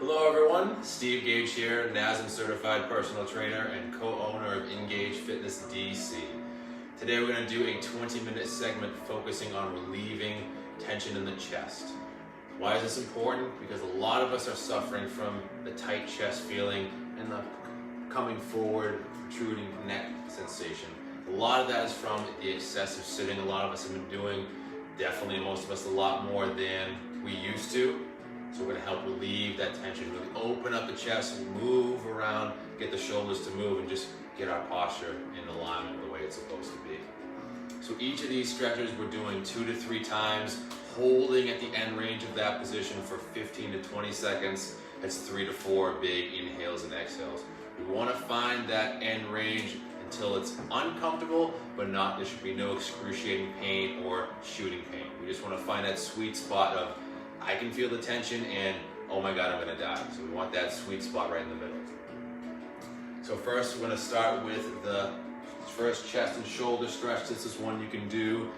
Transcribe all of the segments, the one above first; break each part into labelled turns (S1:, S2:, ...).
S1: Hello everyone, Steve Gage here, NASM certified personal trainer and co-owner of Engage Fitness DC. Today we're going to do a 20-minute segment focusing on relieving tension in the chest. Why is this important? Because a lot of us are suffering from the tight chest feeling and the coming forward, protruding neck sensation. A lot of that is from the excessive sitting a lot of us have been doing, definitely most of us a lot more than we used to. So we're going to help relieve that tension, really open up the chest, move around, get the shoulders to move, and just get our posture in alignment the way it's supposed to be. So each of these stretches we're doing 2 to 3 times, holding at the end range of that position for 15 to 20 seconds. That's 3 to 4 big inhales and exhales. We want to find that end range until it's uncomfortable, but there should be no excruciating pain or shooting pain. We just want to find that sweet spot of I can feel the tension and oh my God, I'm gonna die. So we want that sweet spot right in the middle. So first we're gonna start with the first chest and shoulder stretch. This is one you can do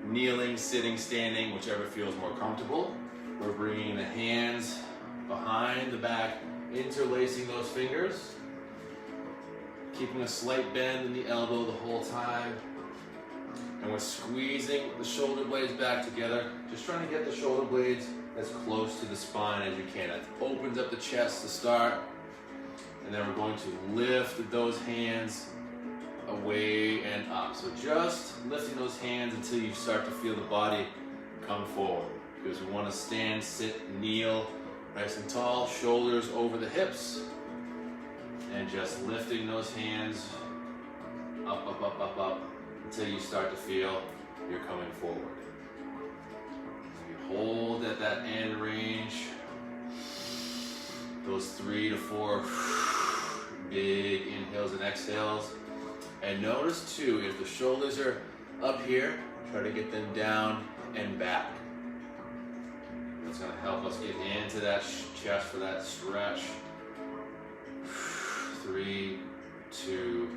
S1: kneeling, sitting, standing, whichever feels more comfortable. We're bringing the hands behind the back, interlacing those fingers, keeping a slight bend in the elbow the whole time. And we're squeezing the shoulder blades back together, just trying to get the shoulder blades as close to the spine as you can. It opens up the chest to start, and then we're going to lift those hands away and up. So just lifting those hands until you start to feel the body come forward. Because we want to stand, sit, kneel, nice and tall, shoulders over the hips, and just lifting those hands up, up, up, up, up, until you start to feel you're coming forward. You hold at that end range, those 3 to 4 big inhales and exhales. And notice too, if the shoulders are up here, try to get them down and back. That's going to help us get into that chest for that stretch. 3, 2,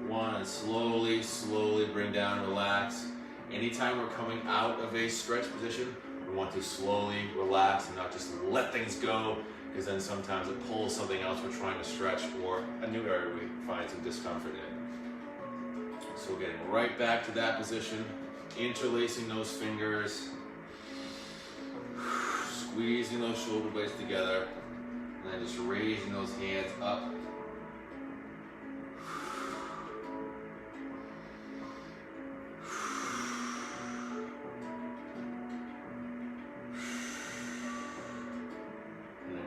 S1: 1, and slowly bring down and relax. Anytime we're coming out of a stretch position, we want to slowly relax and not just let things go, because then sometimes it pulls something else we're trying to stretch or a new area we find some discomfort in. So getting right back to that position, interlacing those fingers, squeezing those shoulder blades together, and then just raising those hands up.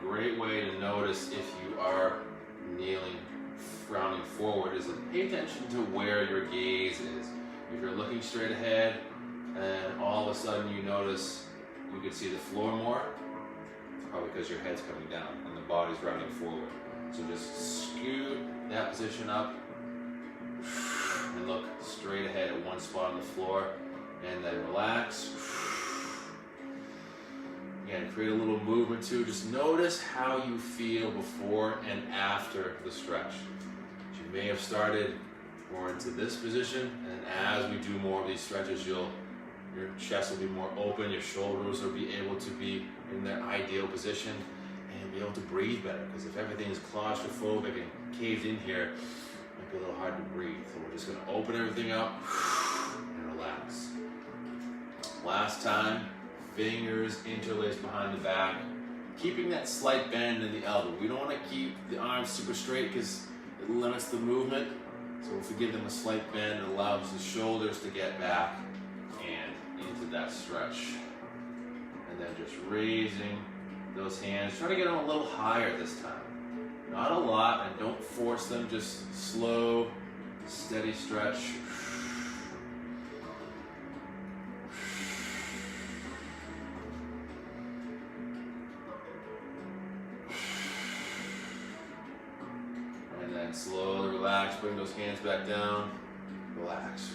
S1: Great way to notice if you are kneeling, frowning forward is to pay attention to where your gaze is. If you're looking straight ahead and all of a sudden you notice you can see the floor more, it's probably because your head's coming down and the body's rounding forward. So just scoot that position up and look straight ahead at one spot on the floor, and then relax. Again, create a little movement too. Just notice how you feel before and after the stretch. You may have started more into this position, and as we do more of these stretches, your chest will be more open, your shoulders will be able to be in their ideal position, and you'll be able to breathe better. Because if everything is claustrophobic and caved in here, it might be a little hard to breathe. So we're just going to open everything up and relax. Last time. Fingers interlaced behind the back, keeping that slight bend in the elbow. We don't want to keep the arms super straight because it limits the movement. So if we give them a slight bend, it allows the shoulders to get back and into that stretch. And then just raising those hands. Try to get them a little higher this time. Not a lot, and don't force them, just slow, steady stretch. Slowly relax, bring those hands back down, relax.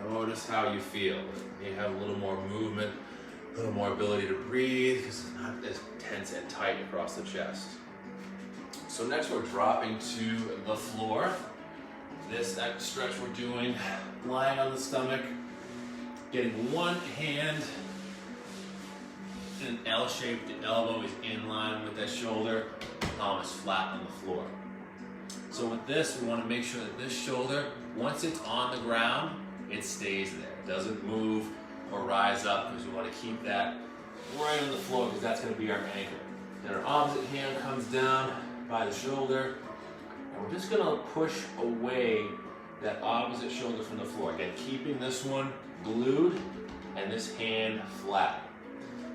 S1: Notice how you feel. You have a little more movement, a little more ability to breathe because it's not as tense and tight across the chest. So next we're dropping to the floor. This stretch we're doing, lying on the stomach, getting one hand in an L shape. The elbow is in line with that shoulder. Palm is flat on the floor. So with this, we want to make sure that this shoulder, once it's on the ground, it stays there. It doesn't move or rise up, because we want to keep that right on the floor, because that's going to be our anchor. Then our opposite hand comes down by the shoulder, and we're just going to push away that opposite shoulder from the floor. Again, keeping this one glued and this hand flat.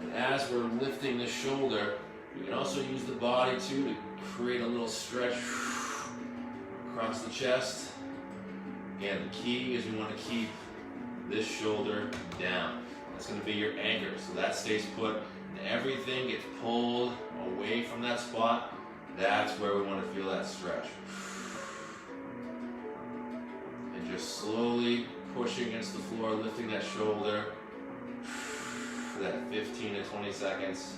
S1: And as we're lifting this shoulder, we can also use the body too to create a little stretch across the chest. Again, the key is we want to keep this shoulder down. That's going to be your anchor. So that stays put, and everything gets pulled away from that spot. That's where we want to feel that stretch. And just slowly pushing against the floor, lifting that shoulder for that 15 to 20 seconds.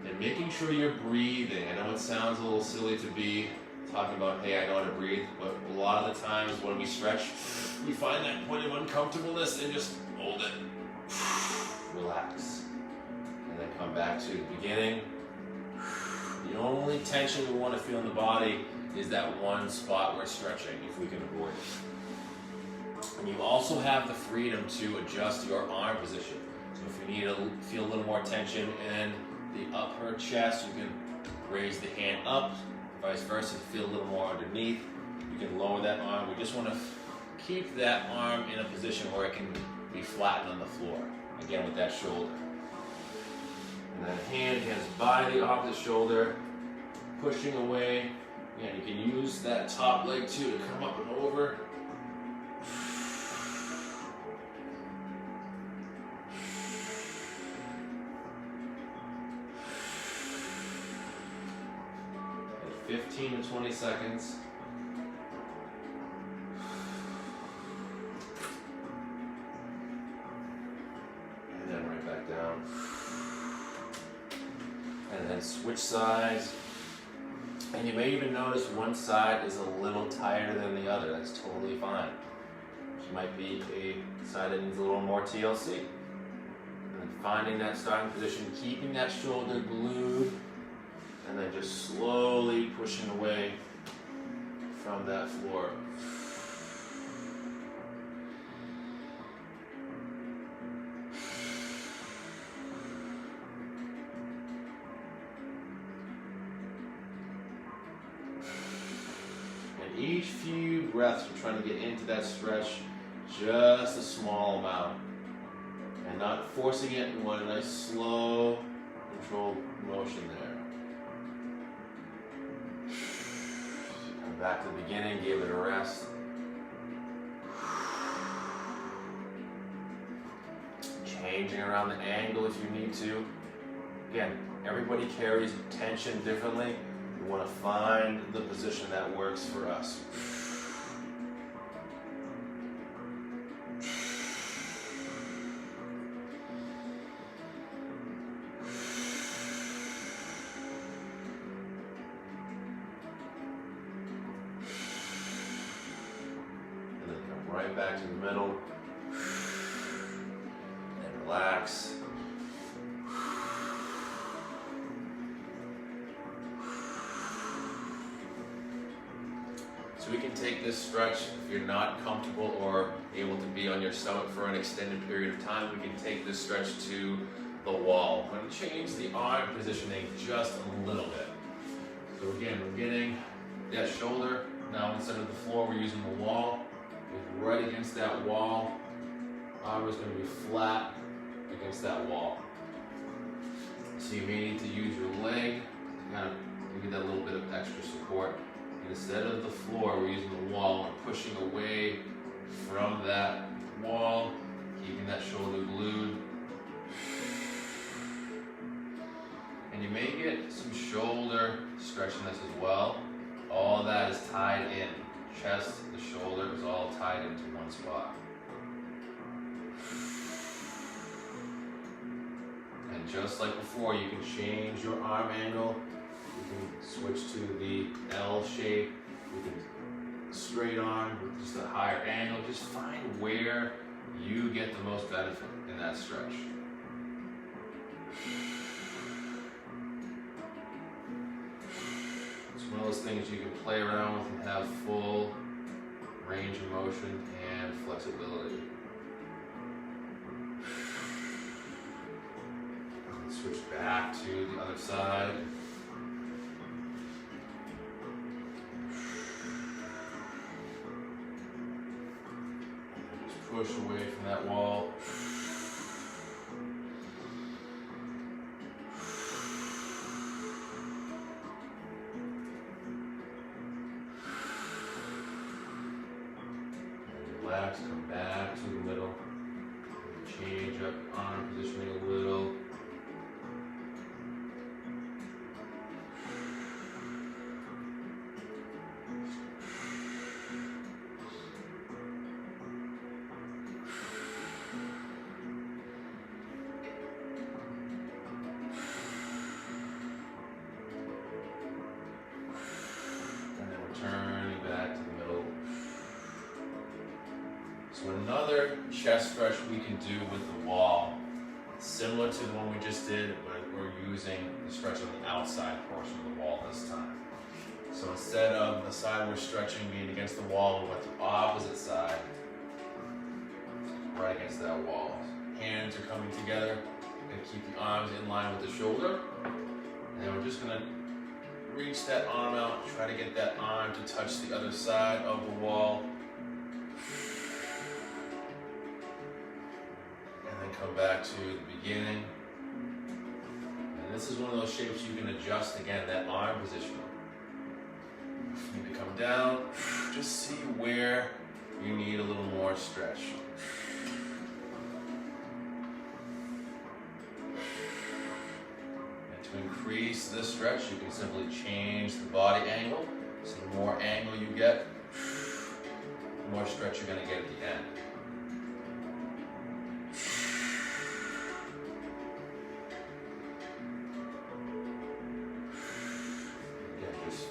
S1: And making sure you're breathing. I know it sounds a little silly to be talking about, hey, I know how to breathe, but a lot of the times when we stretch, we find that point of uncomfortableness and just hold it. Relax. And then come back to the beginning. The only tension we want to feel in the body is that one spot we're stretching, if we can avoid it. And you also have the freedom to adjust your arm position. So if you need to feel a little more tension in the upper chest, you can raise the hand up. Vice versa, to feel a little more underneath, you can lower that arm. We just want to keep that arm in a position where it can be flattened on the floor. Again, with that shoulder. And then hand hands by the opposite shoulder, pushing away. Again, you can use that top leg too to come up and over. At 15 to 20 seconds. And then right back down. And then switch sides. And you may even notice one side is a little tighter than the other. That's totally fine. Which might be a side that needs a little more TLC. And then finding that starting position, keeping that shoulder glued, and then just slowly pushing away from that floor. Each few breaths, we're trying to get into that stretch just a small amount. And not forcing it, we want a nice slow, controlled motion there. Come back to the beginning, give it a rest. Changing around the angle if you need to. Again, everybody carries tension differently. We want to find the position that works for us. And then come right back to the middle. And relax. So we can take this stretch, if you're not comfortable or able to be on your stomach for an extended period of time, we can take this stretch to the wall. I'm going to change the arm positioning just a little bit. So again, we're getting that shoulder now instead of the floor, we're using the wall. It's right against that wall. Arm is going to be flat against that wall. So you may need to use your leg to kind of give that little bit of extra support. Instead of the floor, we're using the wall and pushing away from that wall, keeping that shoulder glued. And you may get some shoulder stretchiness as well. All that is tied in. Chest, the shoulder is all tied into one spot. And just like before, you can change your arm angle. You can switch to the L shape. You can straight arm with just a higher angle. Just find where you get the most benefit in that stretch. those things you can play around with and have full range of motion and flexibility. Switch back to the other side. Just push away from that wall. Relax, come back to the middle. Change up arm positioning a little. Turning back to the middle. So another chest stretch we can do with the wall, similar to the one we just did, but we're using the stretch on the outside portion of the wall this time. So instead of the side we're stretching being against the wall, we went the opposite side, right against that wall. Hands are coming together, and keep the arms in line with the shoulder, and then we're just gonna reach that arm out, try to get that arm to touch the other side of the wall. And then come back to the beginning. And this is one of those shapes you can adjust again, that arm position. If you need to come down, just see where you need a little more stretch. To increase this stretch, you can simply change the body angle. So the more angle you get, the more stretch you're going to get at the end. Again, just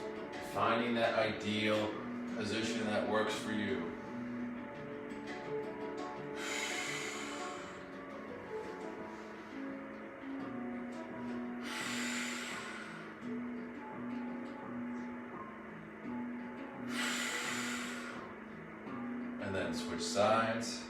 S1: finding that ideal position that works for you. And then switch sides.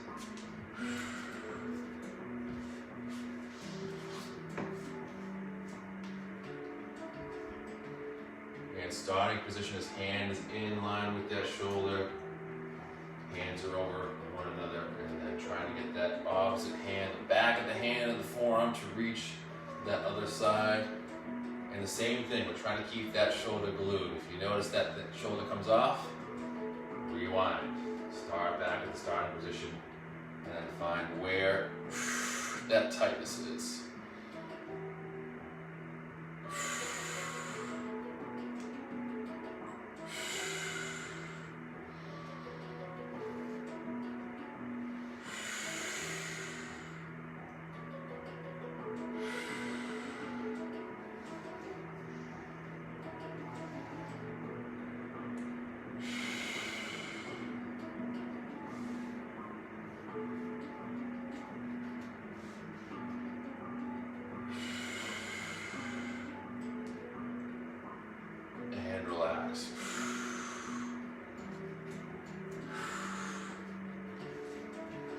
S1: And starting position is hands in line with that shoulder. Hands are over one another, and then trying to get that opposite hand, the back of the hand and the forearm to reach that other side. And the same thing, we're trying to keep that shoulder glued. If you notice that the shoulder comes off, rewind. Start back at the starting position and then find where that tightness is. Relax.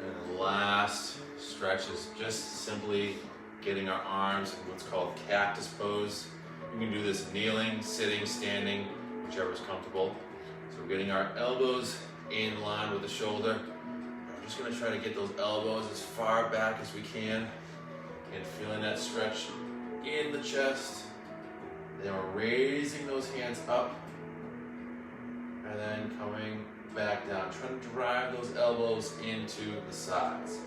S1: And the last stretch is just simply getting our arms in what's called Cactus Pose. You can do this kneeling, sitting, standing, whichever is comfortable. So we're getting our elbows in line with the shoulder. We're just going to try to get those elbows as far back as we can and feeling that stretch in the chest. Then we're raising those hands up and then coming back down. Trying to drive those elbows into the sides.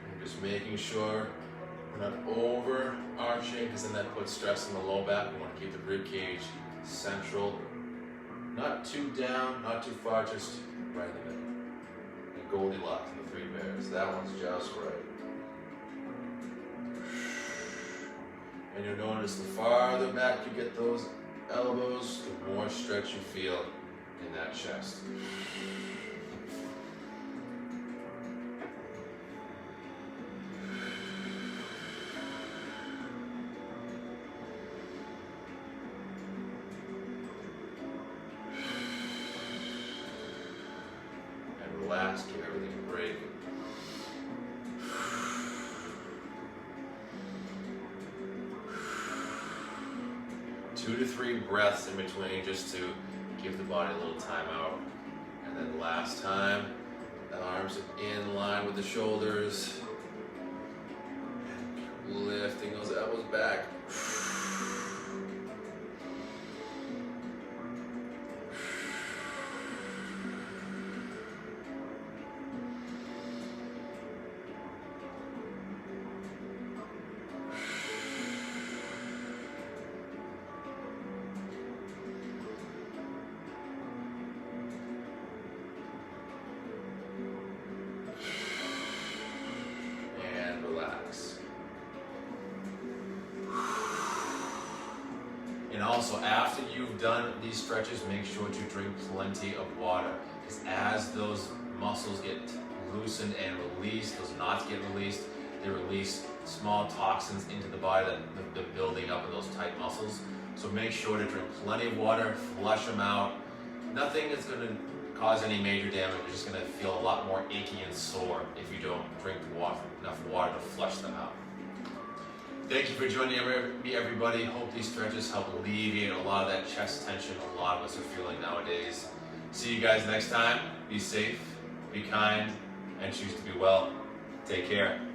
S1: And just making sure we're not overarching, because then that puts stress on the low back. We want to keep the rib cage central. Not too down, not too far, just right in the middle. Goldilocks in the three bears. That one's just right. And you'll notice the farther back you get those elbows, the more stretch you feel in that chest. relax, give everything a break. 2 to 3 breaths in between just to give the body a little time out. And then last time, the arms in line with the shoulders. And lifting those elbows back. Relax. And also, after you've done these stretches, make sure to drink plenty of water, because as those muscles get loosened and released, those knots get released, they release small toxins into the body that have been building up in those tight muscles. So make sure to drink plenty of water, flush them out. Nothing is going to cause any major damage. You're just going to feel a lot more achy and sore if you don't drink enough water to flush them out. Thank you for joining me, everybody. Hope these stretches help alleviate a lot of that chest tension a lot of us are feeling nowadays. See you guys next time. Be safe, be kind, and choose to be well. Take care.